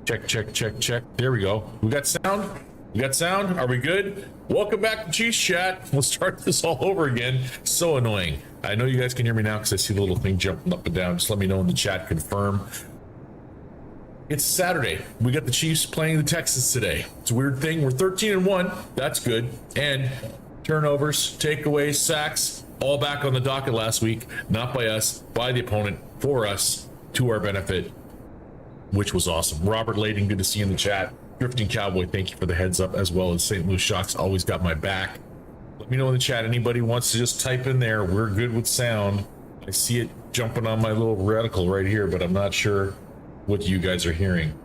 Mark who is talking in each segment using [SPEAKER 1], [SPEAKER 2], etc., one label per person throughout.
[SPEAKER 1] Check, check, check, check. There we go. We got sound. We got sound. Are we good? Welcome back to Chiefs Chat. We'll start this all over again. So annoying. I know you guys can hear me now because I see the little thing jumping up and down. Just let me know in the chat. Confirm. It's Saturday. We got the Chiefs playing the Texans today. It's a weird thing. We're 13-1. That's good. And turnovers, takeaways, sacks, all back on the docket last week. Not by us, by the opponent, for us, to our benefit, which was awesome. Robert Layden, good to see you in the chat. Drifting Cowboy, thank you for the heads up, as well as St. Louis Shocks, always got my back. Let me know in the chat. Anybody wants to just type in there, we're good with sound. I see it jumping on my little reticle right here, but I'm not sure what you guys are hearing.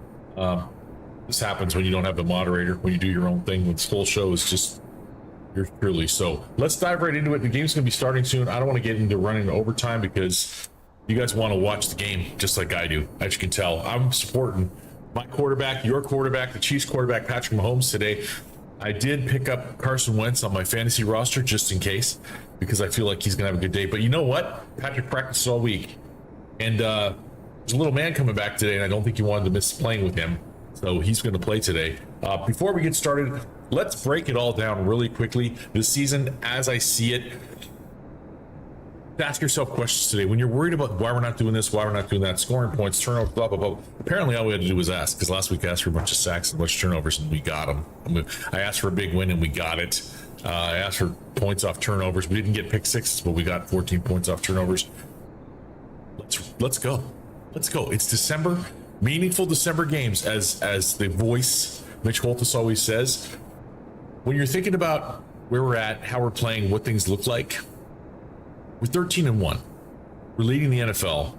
[SPEAKER 1] This happens when you don't have the moderator, when you do your own thing. This whole show is just yours truly. So let's dive right into it. The game's going to be starting soon. I don't want to get into running overtime because you guys want to watch the game just like I do. As you can tell, I'm supporting my quarterback, your quarterback, the Chiefs quarterback, Patrick Mahomes today. I did pick up Carson Wentz on my fantasy roster just in case, because I feel like he's going to have a good day. But you know what? Patrick practiced all week. And there's a little man coming back today, and I don't think you wanted to miss playing with him. So he's going to play today. Before we get started, let's break it all down really quickly. This season, as I see it, ask yourself questions today. When you're worried about why we're not doing this, why we're not doing that, scoring points, turnovers, blah, blah, blah. Apparently, all we had to do was ask, because last week I asked for a bunch of sacks and a bunch of turnovers, and we got them. I asked for a big win, and we got it. I asked for points off turnovers. We didn't get pick sixes, but we got 14 points off turnovers. Let's go. Let's go. It's December. Meaningful December games, as the voice, Mitch Holthus, always says. When you're thinking about where we're at, how we're playing, what things look like, we're 13-1. We're leading the NFL.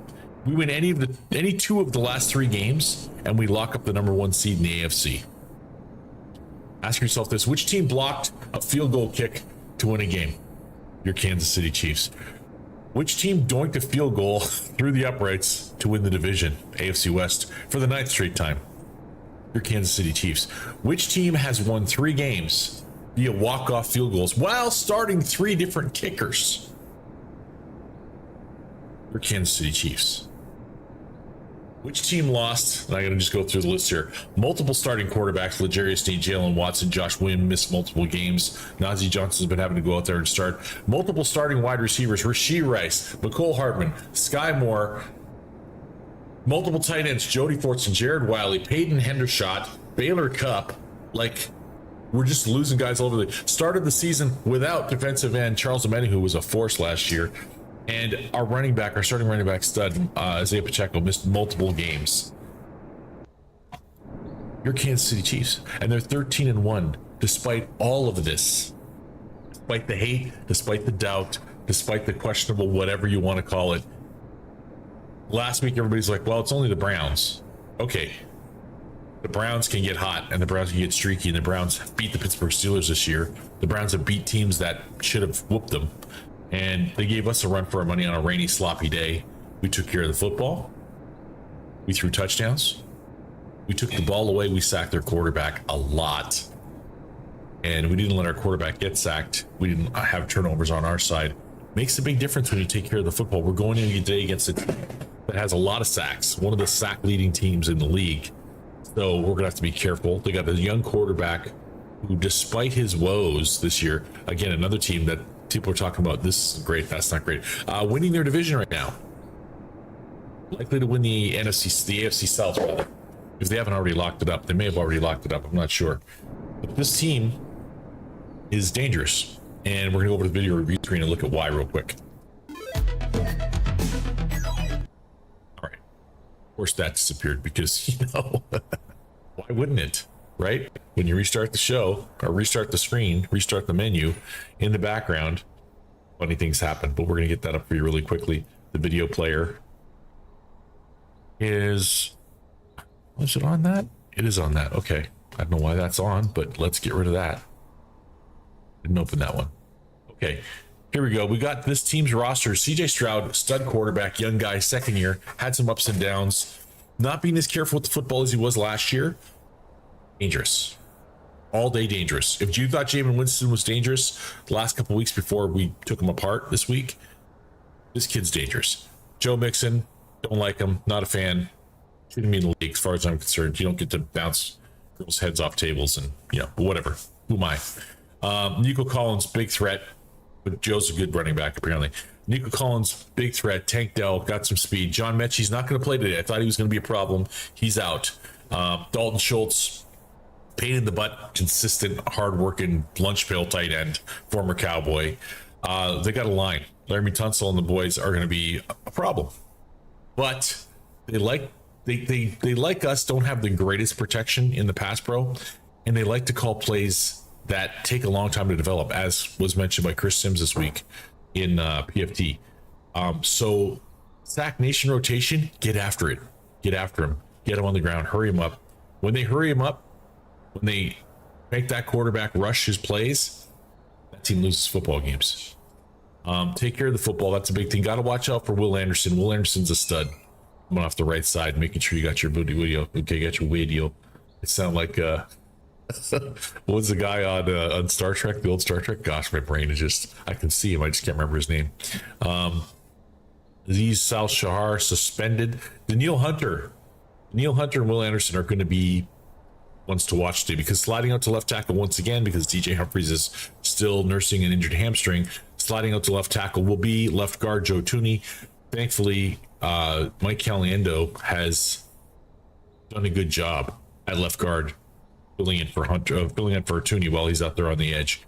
[SPEAKER 1] We win any two of the last three games, and we lock up the number one seed in the AFC. Ask yourself this: which team blocked a field goal kick to win a game? Your Kansas City Chiefs. Which team doinked a field goal through the uprights to win the division, AFC West, for the 9th straight time? Your Kansas City Chiefs. Which team has won 3 games via walk-off field goals while starting 3 different kickers? Your Kansas City Chiefs. Which team lost, and I'm going to just go through the list here, multiple starting quarterbacks, L'Jarius Sneed, Jalen Watson, Josh Wynn missed multiple games. Najee Johnson's been having to go out there and start. Multiple starting wide receivers, Rashee Rice, McCole Hardman, Sky Moore. Multiple tight ends, Jody Fortson, Jared Wiley, Peyton Hendershot, Baylor Cupp. Like, we're just losing guys all over the... Started the season without defensive end Charles Omeni, who was a force last year. And our starting running back stud, Isaiah Pacheco, missed multiple games. You're Kansas City Chiefs, and they're 13-1, despite all of this. Despite the hate, despite the doubt, despite the questionable whatever you want to call it. Last week, everybody's like, well, it's only the Browns. Okay. The Browns can get hot, and the Browns can get streaky, and the Browns beat the Pittsburgh Steelers this year. The Browns have beat teams that should have whooped them. And they gave us a run for our money on a rainy, sloppy day. We took care of the football. We threw touchdowns. We took the ball away. We sacked their quarterback a lot. And we didn't let our quarterback get sacked. We didn't have turnovers on our side. Makes a big difference when you take care of the football. We're going in today against a team that has a lot of sacks. One of the sack-leading teams in the league. So we're going to have to be careful. They got a young quarterback who, despite his woes this year, again, another team that people are talking about, this is great, that's not great, winning their division right now. Likely to win the AFC South, rather. If they haven't already locked it up. They may have already locked it up, I'm not sure. But this team is dangerous. And we're going to go over to the video review screen and look at why real quick. All right. Of course that disappeared because, why wouldn't it? Right? When you restart the show or restart the screen, restart the menu in the background, funny things happen, but we're going to get that up for you really quickly. The video player is it on that? It is on that. Okay. I don't know why that's on, but let's get rid of that. Didn't open that one. Okay. Here we go. We got this team's roster. CJ Stroud, stud quarterback, young guy, second year, had some ups and downs. Not being as careful with the football as he was last year. Dangerous. All day dangerous. If you thought Jameis Winston was dangerous the last couple weeks before we took him apart this week, this kid's dangerous. Joe Mixon, don't like him, not a fan. shouldn't be in the league as far as I'm concerned. You don't get to bounce girls' heads off tables and, whatever. Who am I? Nico Collins, big threat. But Joe's a good running back, apparently. Nico Collins, big threat. Tank Dell, got some speed. John Mechie's not going to play today. I thought he was going to be a problem. He's out. Dalton Schultz, pain in the butt, consistent, hardworking, lunch pail tight end, former Cowboy. They got a line. Laramie Tunsil and the boys are going to be a problem. But they like us, don't have the greatest protection in the pass pro, and they like to call plays that take a long time to develop, as was mentioned by Chris Sims this week in PFT. So Sack Nation rotation, get after it. Get after him. Get him on the ground. Hurry him up. When they hurry him up, when they make that quarterback rush his plays, that team loses football games. Take care of the football. That's a big thing. Got to watch out for Will Anderson. Will Anderson's a stud. Coming off the right side, making sure you got your video. Okay, got your video. It sounded like what was the guy on Star Trek, the old Star Trek? Gosh, my brain is just, I can see him, I just can't remember his name. These Sal Shahar suspended. Daniil Hunter and Will Anderson are going to be ones to watch today, because sliding out to left tackle once again, because DJ Humphries is still nursing an injured hamstring, sliding out to left tackle will be left guard Joe Tooney. Thankfully, Mike Caliendo has done a good job at left guard, filling in for Tooney while he's out there on the edge.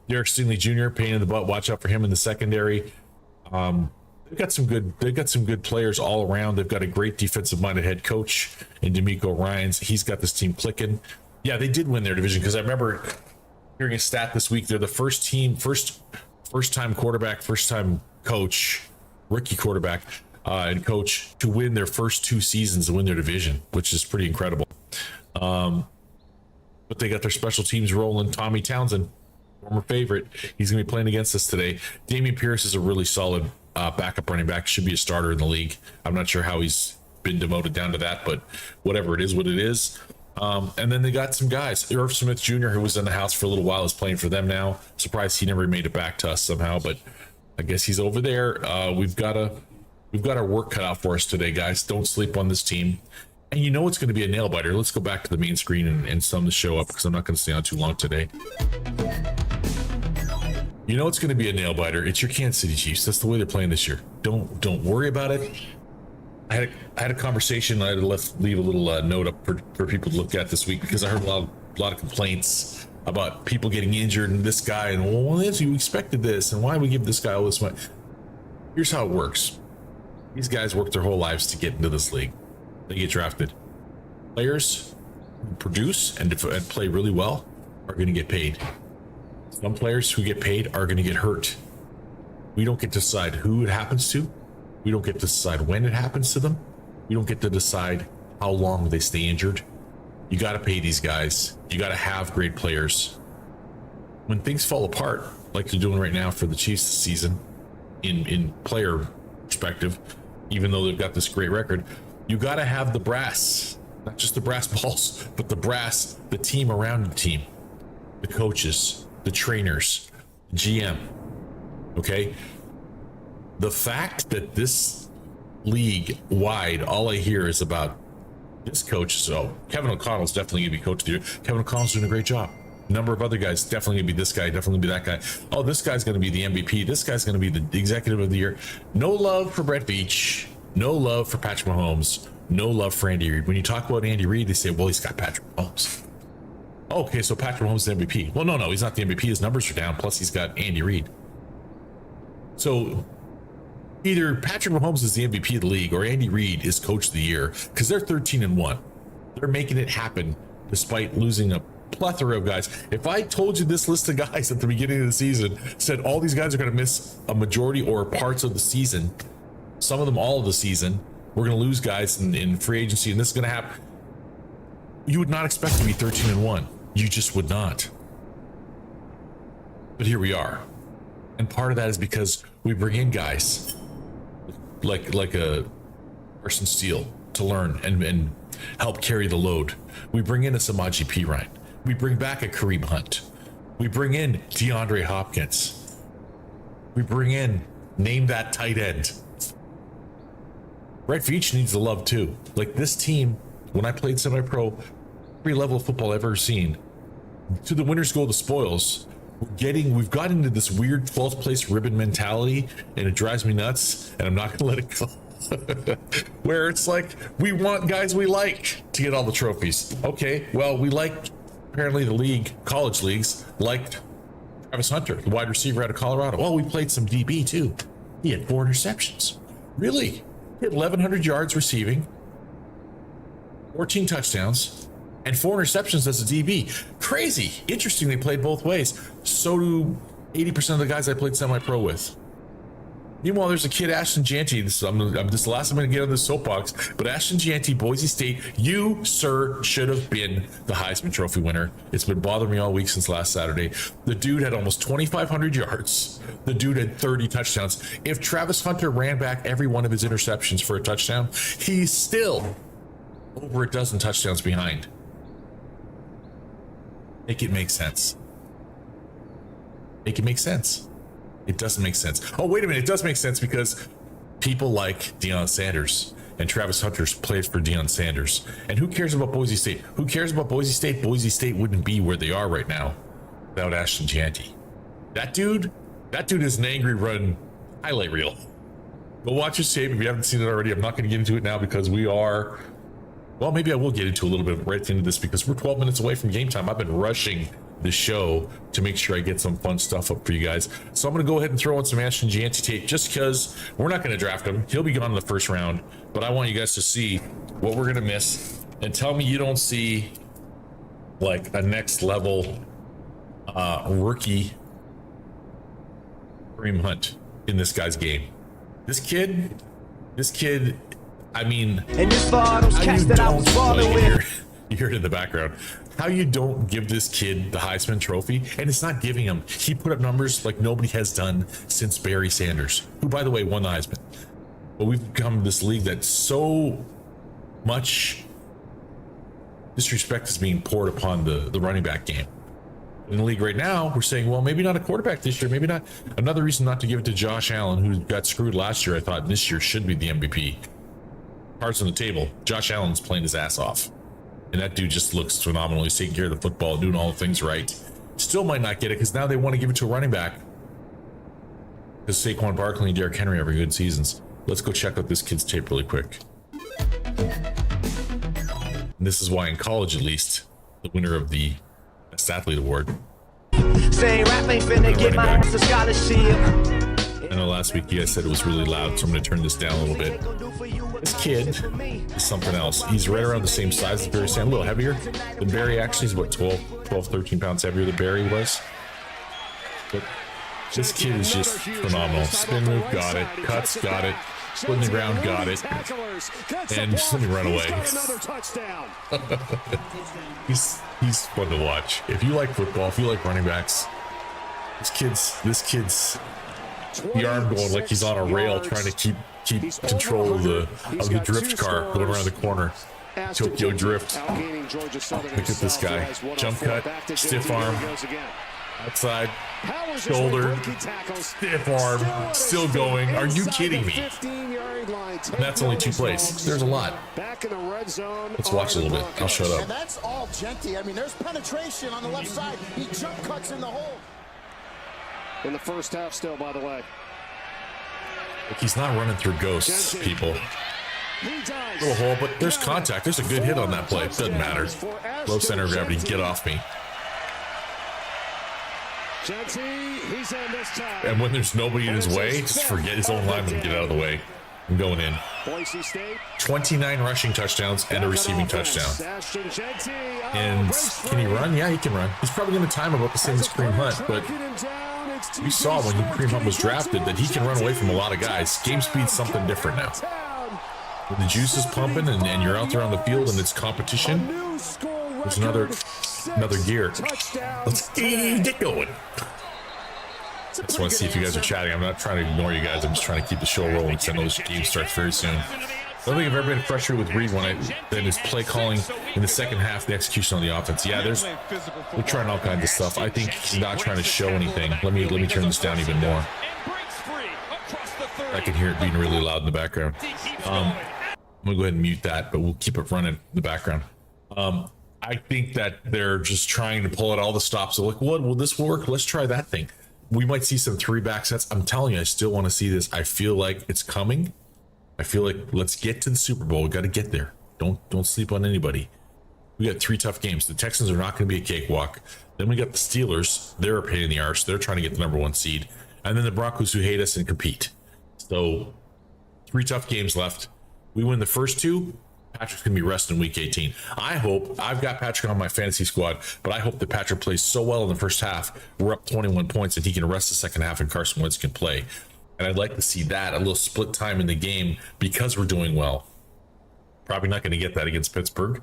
[SPEAKER 1] Derek Stingley Jr., pain in the butt. Watch out for him in the secondary. They've got some good players all around. They've got a great defensive-minded head coach in D'Amico Ryans. He's got this team clicking. Yeah, they did win their division, because I remember hearing a stat this week. They're the first time quarterback, first-time coach, rookie quarterback and coach to win their first 2 seasons to win their division, which is pretty incredible. But they got their special teams rolling. Tommy Townsend, former favorite, he's going to be playing against us today. Damian Pierce is a really solid backup running back, should be a starter in the league. I'm not sure how he's been demoted down to that, but whatever, it is what it is. And then they got some guys. Irv Smith Jr., who was in the house for a little while, is playing for them now. Surprised he never made it back to us somehow, but I guess he's over there. We've got our work cut out for us today, guys. Don't sleep on this team. And you know it's going to be a nail biter. Let's go back to the main screen and sum the show up, because I'm not going to stay on too long today. You know it's going to be a nail biter. It's your Kansas City Chiefs. That's the way they're playing this year. Don't worry about it. I had a conversation. I had to leave a little note up for people to look at this week, because I heard a lot of complaints about people getting injured and this guy, and well, you expected this, and why we give this guy all this money. Here's how it works. These guys work their whole lives to get into this league. They get drafted. Players who produce and play really well are going to get paid. Some players who get paid are going to get hurt. We don't get to decide who it happens to. We don't get to decide when it happens to them. We don't get to decide how long they stay injured. You got to pay these guys. You got to have great players. When things fall apart, like they're doing right now for the Chiefs this season, in player perspective, even though they've got this great record, you got to have the brass, not just the brass balls, but the brass, the team around the team, the coaches, the trainers, the GM. Okay. The fact that this league wide, all I hear is about this coach. So Kevin O'Connell's definitely going to be coach of the year. Kevin O'Connell's doing a great job. A number of other guys, definitely going to be this guy, definitely be that guy. Oh, this guy's going to be the MVP. This guy's going to be the executive of the year. No love for Brett Veach. No love for Patrick Mahomes. No love for Andy Reid. When you talk about Andy Reid, they say, well, he's got Patrick Mahomes. Okay, so Patrick Mahomes is the MVP. Well, no, he's not the MVP. His numbers are down. Plus, he's got Andy Reid. So either Patrick Mahomes is the MVP of the league or Andy Reid is coach of the year, because they're 13-1. They're making it happen despite losing a plethora of guys. If I told you this list of guys at the beginning of the season said all these guys are going to miss a majority or parts of the season, some of them all of the season, we're going to lose guys in free agency, and this is going to happen, you would not expect to be 13-1. You just would not. But here we are. And part of that is because we bring in guys like a Carson Steele to learn and help carry the load. We bring in a Samaje Perine. We bring back a Kareem Hunt. We bring in DeAndre Hopkins. We bring in, name that tight end. Brett Veach needs the love too. Like this team, when I played semi-pro, every level of football I've ever seen, to the winners go the spoils. We've got into this weird 12th place ribbon mentality, and it drives me nuts, and I'm not gonna let it go. Where it's like, we want guys we like to get all the trophies. Okay, well, we like, apparently the league, college leagues, liked Travis Hunter, the wide receiver out of Colorado. Well, we played some DB too. He had 4 interceptions. Really? He had 1,100 yards receiving, 14 touchdowns, and 4 interceptions as a DB. Crazy. Interesting, they played both ways. So do 80% of the guys I played semi-pro with. Meanwhile, there's a kid, Ashton Jeanty. This is the last I'm going to get on this soapbox, but Ashton Jeanty, Boise State, you, sir, should have been the Heisman Trophy winner. It's been bothering me all week since last Saturday. The dude had almost 2,500 yards. The dude had 30 touchdowns. If Travis Hunter ran back every one of his interceptions for a touchdown, he's still over a dozen touchdowns behind. Make it make sense. Make it make sense. It doesn't make sense. Oh, wait a minute. It does make sense because people like Deion Sanders and Travis Hunter plays for Deion Sanders. And who cares about Boise State? Who cares about Boise State? Boise State wouldn't be where they are right now without Ashton Jeanty. That dude is an angry run highlight reel. Go watch his tape if you haven't seen it already. I'm not going to get into it now because we are, well, maybe I will get into a little bit right into this because we're 12 minutes away from game time. I've been rushing the show to make sure I get some fun stuff up for you guys. So I'm going to go ahead and throw in some Ashton Jeanty tape just because we're not going to draft him. He'll be gone in the first round, but I want you guys to see what we're going to miss and tell me you don't see like a next level rookie Kareem Hunt in this guy's game. This kid, I mean, and you hear it in the background. How you don't give this kid the Heisman Trophy, and it's not giving him. He put up numbers like nobody has done since Barry Sanders, who, by the way, won the Heisman. But we've become this league that so much disrespect is being poured upon the running back game. In the league right now, we're saying, well, maybe not a quarterback this year, maybe not. Another reason not to give it to Josh Allen, who got screwed last year. I thought this year should be the MVP. Cards on the table. Josh Allen's playing his ass off. And that dude just looks phenomenal. He's taking care of the football, doing all the things right. Still might not get it because now they want to give it to a running back. Because Saquon Barkley and Derrick Henry have good seasons. Let's go check out this kid's tape really quick. And this is why in college, at least, the winner of the Best Athlete Award. Say rap ain't finna get my ass a scholarship. I know last week you guys said it was really loud, so I'm going to turn this down a little bit. This kid is something else. He's right around the same size as Barry Sanders, a little heavier than Barry. Actually, he's what, 12, 13 pounds heavier than Barry was. But this kid is just phenomenal. Spin move, got it. Cuts, got it. Split in the ground, got it. And just let me run away. He's fun to watch. If you like football, if you like running backs, this kid's the arm going like he's on a rail trying to keep control of the drift car going around the corner. Tokyo Drift. Look at this guy. Jump cut, stiff arm, outside, shoulder, stiff arm, still going. Are you kidding me? And that's only 2 plays. There's a lot. Let's watch a little bit. I'll shut up.
[SPEAKER 2] And that's all Jeanty. I mean, there's penetration on the left side. He jump cuts in the hole.
[SPEAKER 3] In the first half still, by the way.
[SPEAKER 1] Like he's not running through ghosts, people. Little hole, but there's contact. There's a good hit on that play. It doesn't matter. Low center of gravity. Get off me. And when there's nobody in his way, just forget his own lineman and get out of the way. I'm going in. 29 rushing touchdowns and a receiving touchdown. And can he run? Yeah, he can run. He's probably going to time about the same as Kareem Hunt, but we saw when Kareem Hunt was drafted that he can run away from a lot of guys. Game speed's something different now. When the juice is pumping and you're out there on the field and it's competition, there's another gear. Let's get going. I just want to see if you guys are chatting. I'm not trying to ignore you guys. I'm just trying to keep the show rolling because I know this game starts very soon. I don't think I've ever been frustrated with Reed than his play calling in the second half, the execution on the offense. Yeah, we're trying all kinds of stuff. I think he's not trying to show anything. Let me turn this down even more. I can hear it being really loud in the background. gonna go ahead and mute that, but we'll keep it running in the background. I think that they're just trying to pull out all the stops. So like, what will this work? Let's try that thing. We might see some 3-back sets. I'm telling you, I still want to see this. I feel like it's coming. I feel like let's get to the Super Bowl. We got to get there. Don't sleep on anybody. We got 3 tough games. The Texans are not going to be a cakewalk. Then we got the Steelers. They're a pain in the arse. They're trying to get the number 1 seed. And then the Broncos, who hate us and compete. So 3 tough games left. We win the first 2. Patrick's going to be resting week 18. I hope, I've got Patrick on my fantasy squad, but I hope that Patrick plays so well in the first half. We're up 21 points and he can rest the second half and Carson Wentz can play. And I'd like to see that, a little split time in the game because we're doing well. Probably not going to get that against Pittsburgh.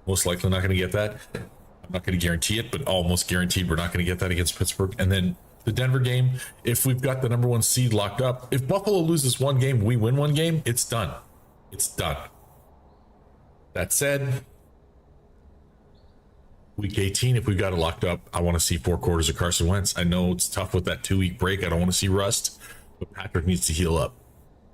[SPEAKER 1] Most likely not going to get that. I'm not going to guarantee it, but almost guaranteed we're not going to get that against Pittsburgh. And then the Denver game, if we've got the number 1 seed locked up, if Buffalo loses 1 game, we win 1 game, it's done. It's done. That said, week 18, if we've got it locked up, I want to see 4 quarters of Carson Wentz. I know it's tough with that 2-week break. I don't want to see rust, but Patrick needs to heal up.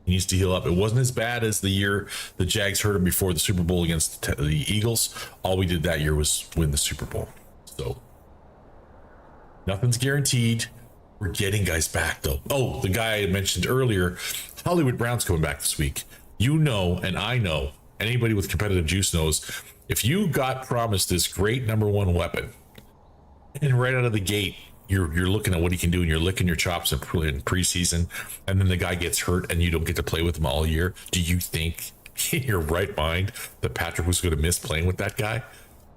[SPEAKER 1] He needs to heal up. It wasn't as bad as the year the Jags hurt him before the Super Bowl against the Eagles. All we did that year was win the Super Bowl. So nothing's guaranteed. We're getting guys back, though. Oh, the guy I mentioned earlier, Hollywood Brown's coming back this week. You know, and I know, anybody with competitive juice knows, if you got promised this great number 1 weapon and right out of the gate you're looking at what he can do and you're licking your chops in preseason, and then the guy gets hurt and you don't get to play with him all year, do you think in your right mind that Patrick was going to miss playing with that guy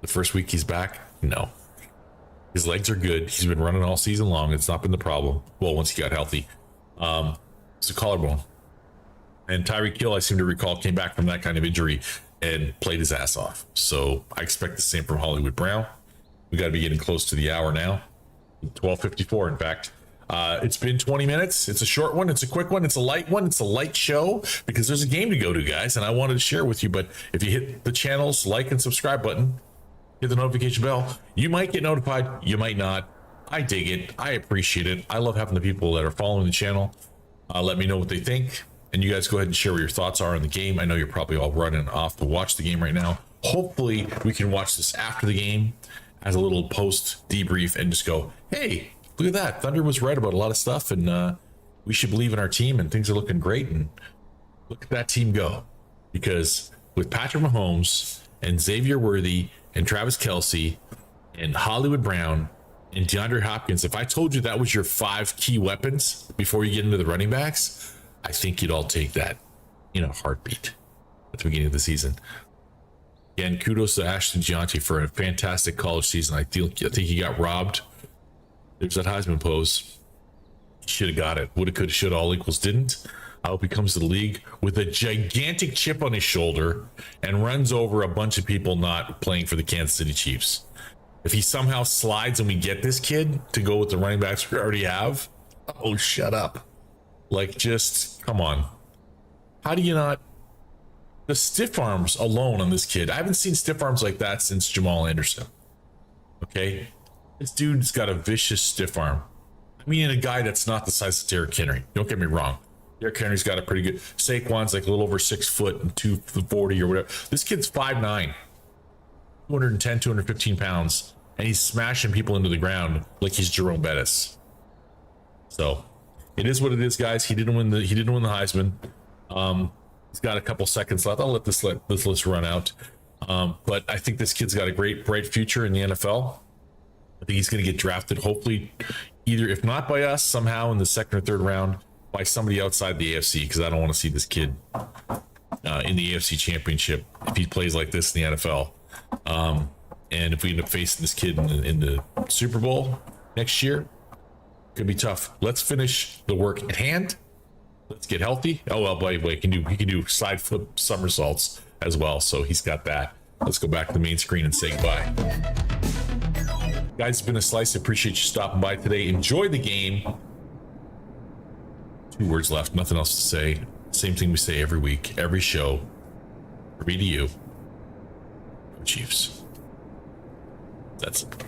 [SPEAKER 1] the first week he's back? No. His legs are good. He's been running all season long. It's not been the problem. Well, once he got healthy. It's a collarbone. And Tyreek Hill, I seem to recall, came back from that kind of injury and played his ass off. So I expect the same from Hollywood Brown. We got to be getting close to the hour now. 12:54, in fact. It's been 20 minutes. It's a short one. It's a quick one. It's a light one. It's a light show because there's a game to go to, guys. And I wanted to share with you. But if you hit the channel's like and subscribe button, hit the notification bell, you might get notified. You might not. I dig it. I appreciate it. I love having the people that are following the channel. Let me know what they think. And you guys go ahead and share what your thoughts are on the game. I know you're probably all running off to watch the game right now. Hopefully we can watch this after the game as a little post debrief and just go, hey, look at that. Thunder was right about a lot of stuff, and we should believe in our team, and things are looking great. And look at that team go. Because with Patrick Mahomes and Xavier Worthy and Travis Kelce and Hollywood Brown and DeAndre Hopkins, if I told you that was your 5 key weapons before you get into the running backs, I think you'd all take that in a heartbeat at the beginning of the season. Again, kudos to Ashton Gianti for a fantastic college season. I think he got robbed. There's that Heisman pose. He should have got it. Woulda, coulda, shoulda, all equals didn't. I hope he comes to the league with a gigantic chip on his shoulder and runs over a bunch of people not playing for the Kansas City Chiefs. If he somehow slides and we get this kid to go with the running backs we already have, oh, shut up. Like, just come on. How do you not? The stiff arms alone on this kid. I haven't seen stiff arms like that since Jamal Anderson. Okay? This dude's got a vicious stiff arm. I mean, a guy that's not the size of Derrick Henry. Don't get me wrong. Derrick Henry's got a pretty good. Saquon's like a little over 6 foot and 240 or whatever. This kid's 5'9, 210, 215 pounds, and he's smashing people into the ground like he's Jerome Bettis. So it is what it is, guys. He didn't win the Heisman. He's got a couple seconds left. I'll let this list run out. But I think this kid's got a great, bright future in the NFL. I think he's going to get drafted, hopefully, either, if not by us, somehow in the second or third round, by somebody outside the AFC, because I don't want to see this kid in the AFC Championship if he plays like this in the NFL. And if we end up facing this kid in the Super Bowl next year, it could be tough. Let's finish the work at hand. Let's get healthy. Oh, well, by the way, he can do side flip somersaults as well, so he's got that. Let's go back to the main screen and say goodbye. Guys, it's been a slice. I appreciate you stopping by today. Enjoy the game. 2 words left, nothing else to say. Same thing we say every week, every show. For me to you, Chiefs. That's it.